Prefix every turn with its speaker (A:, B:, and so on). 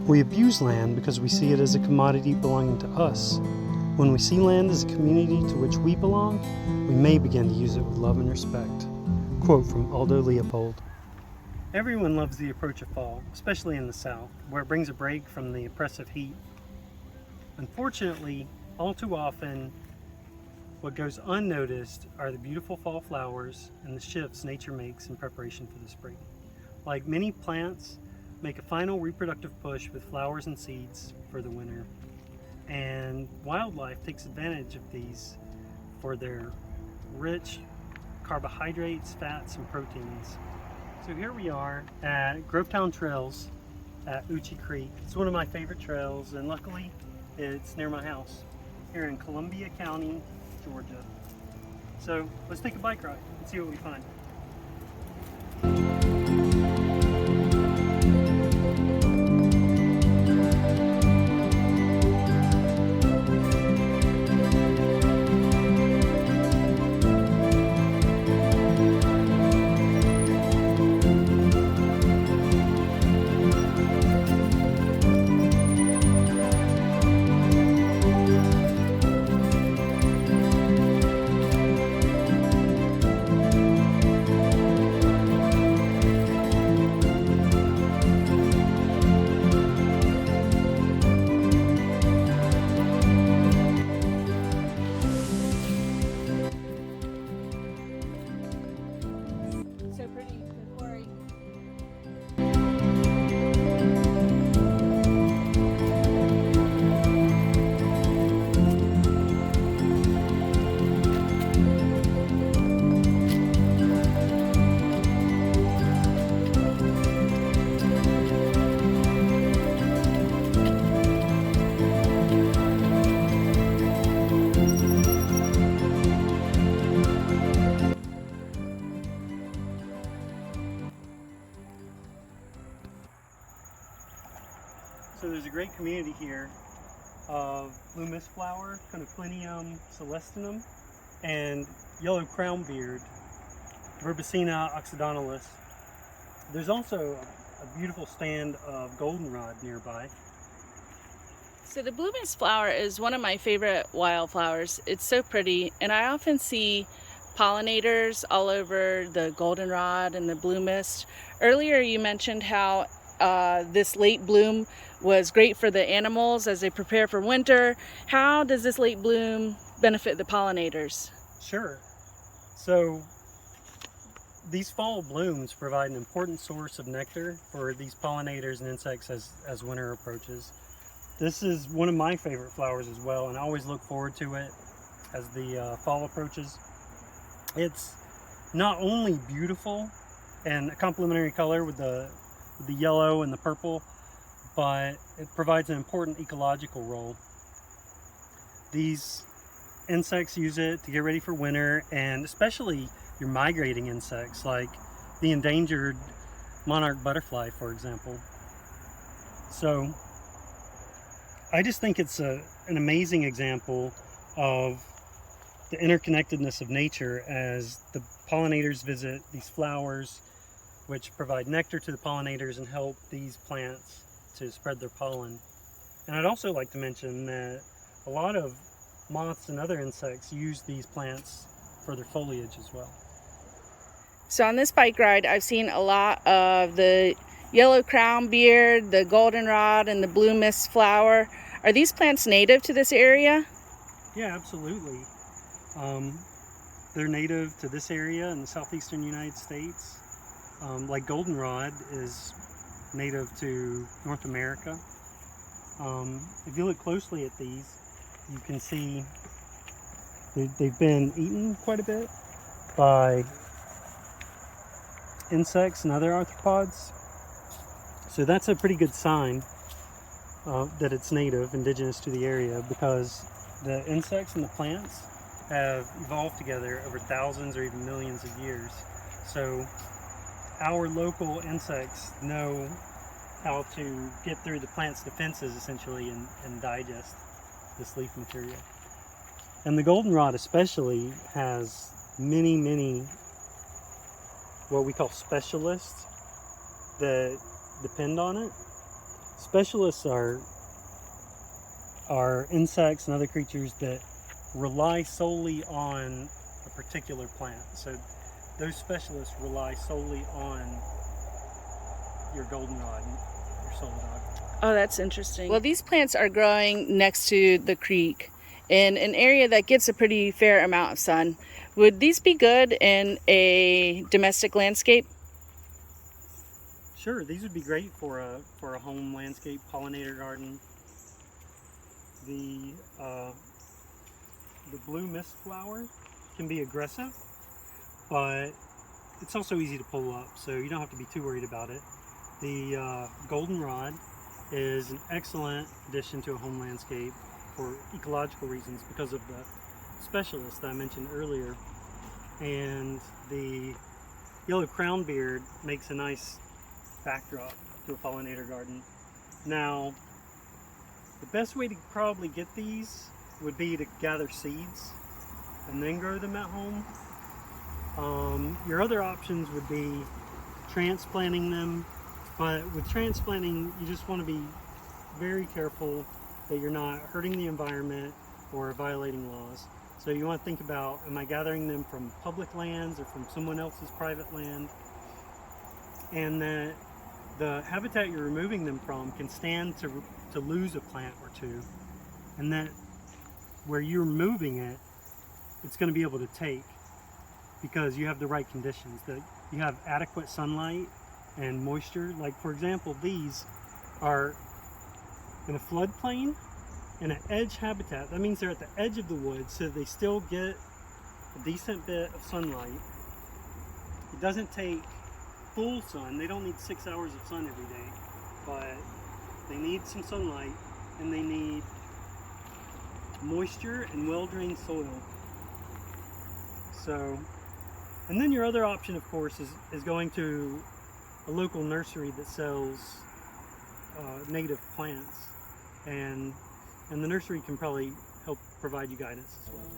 A: We abuse land because we see it as a commodity belonging to us. When we see land as a community to which we belong, we may begin to use it with love and respect. Quote from Aldo Leopold. Everyone loves the approach of fall, especially in the South, where it brings a break from the oppressive heat. Unfortunately, all too often, what goes unnoticed are the beautiful fall flowers and the shifts nature makes in preparation for the spring. Like many plants, make a final reproductive push with flowers and seeds for the winter. And wildlife takes advantage of these for their rich carbohydrates, fats, and proteins. So here we are at Grovetown Trails at Euchee Creek. It's one of my favorite trails, and luckily it's near my house here in Columbia County, Georgia. So let's take a bike ride and see what we find.
B: So pretty, the quarry.
A: So there's a great community here of blue mistflower, Conoclinium celestinum, and yellow crownbeard, Verbicina occidentalis. There's also a beautiful stand of goldenrod nearby.
B: So the blue mistflower is one of my favorite wildflowers. It's so pretty, and I often see pollinators all over the goldenrod and the blue mist. Earlier you mentioned how this late bloom was great for the animals as they prepare for winter. How does this late bloom benefit the pollinators?
A: Sure. So these fall blooms provide an important source of nectar for these pollinators and insects as winter approaches. This is one of my favorite flowers as well, and I always look forward to it as the fall approaches. It's not only beautiful and a complementary color with the yellow and the purple, but it provides an important ecological role. These insects use it to get ready for winter, and especially your migrating insects like the endangered monarch butterfly, for example. So I just think it's an amazing example of the interconnectedness of nature as the pollinators visit these flowers, which provide nectar to the pollinators and help these plants to spread their pollen. And I'd also like to mention that a lot of moths and other insects use these plants for their foliage as well.
B: So on this bike ride, I've seen a lot of the yellow crownbeard, the goldenrod, and the blue mistflower. Are these plants native to this area?
A: Yeah, absolutely. They're native to this area in the southeastern United States. Like goldenrod is native to North America. If you look closely at these, you can see they've been eaten quite a bit by insects and other arthropods. So that's a pretty good sign that it's native, indigenous to the area, because the insects and the plants have evolved together over thousands or even millions of years. So our local insects know how to get through the plant's defenses essentially and digest this leaf material. And the goldenrod especially has many what we call specialists that depend on it. Specialists are insects and other creatures that rely solely on a particular plant. So those specialists rely solely on your goldenrod and your solidog.
B: Oh, that's interesting. Well, these plants are growing next to the creek in an area that gets a pretty fair amount of sun. Would these be good in a domestic landscape?
A: Sure, these would be great for a home landscape pollinator garden. The blue mistflower can be aggressive, but it's also easy to pull up, so you don't have to be too worried about it. The goldenrod is an excellent addition to a home landscape for ecological reasons because of the specialists that I mentioned earlier. And the yellow crownbeard makes a nice backdrop to a pollinator garden. Now, the best way to probably get these would be to gather seeds and then grow them at home. Your other options would be transplanting them, but with transplanting, you just want to be very careful that you're not hurting the environment or violating laws. So you want to think about, am I gathering them from public lands or from someone else's private land? And that the habitat you're removing them from can stand to lose a plant or two, and that where you're moving it, it's going to be able to take because you have the right conditions, that you have adequate sunlight and moisture. Like, for example, these are in a floodplain in an edge habitat. That means they're at the edge of the woods, so they still get a decent bit of sunlight. It doesn't take full sun. They don't need 6 hours of sun every day, but they need some sunlight, and they need moisture and well-drained soil. So, and then your other option, of course, is going to a local nursery that sells native plants, and the nursery can probably help provide you guidance as well.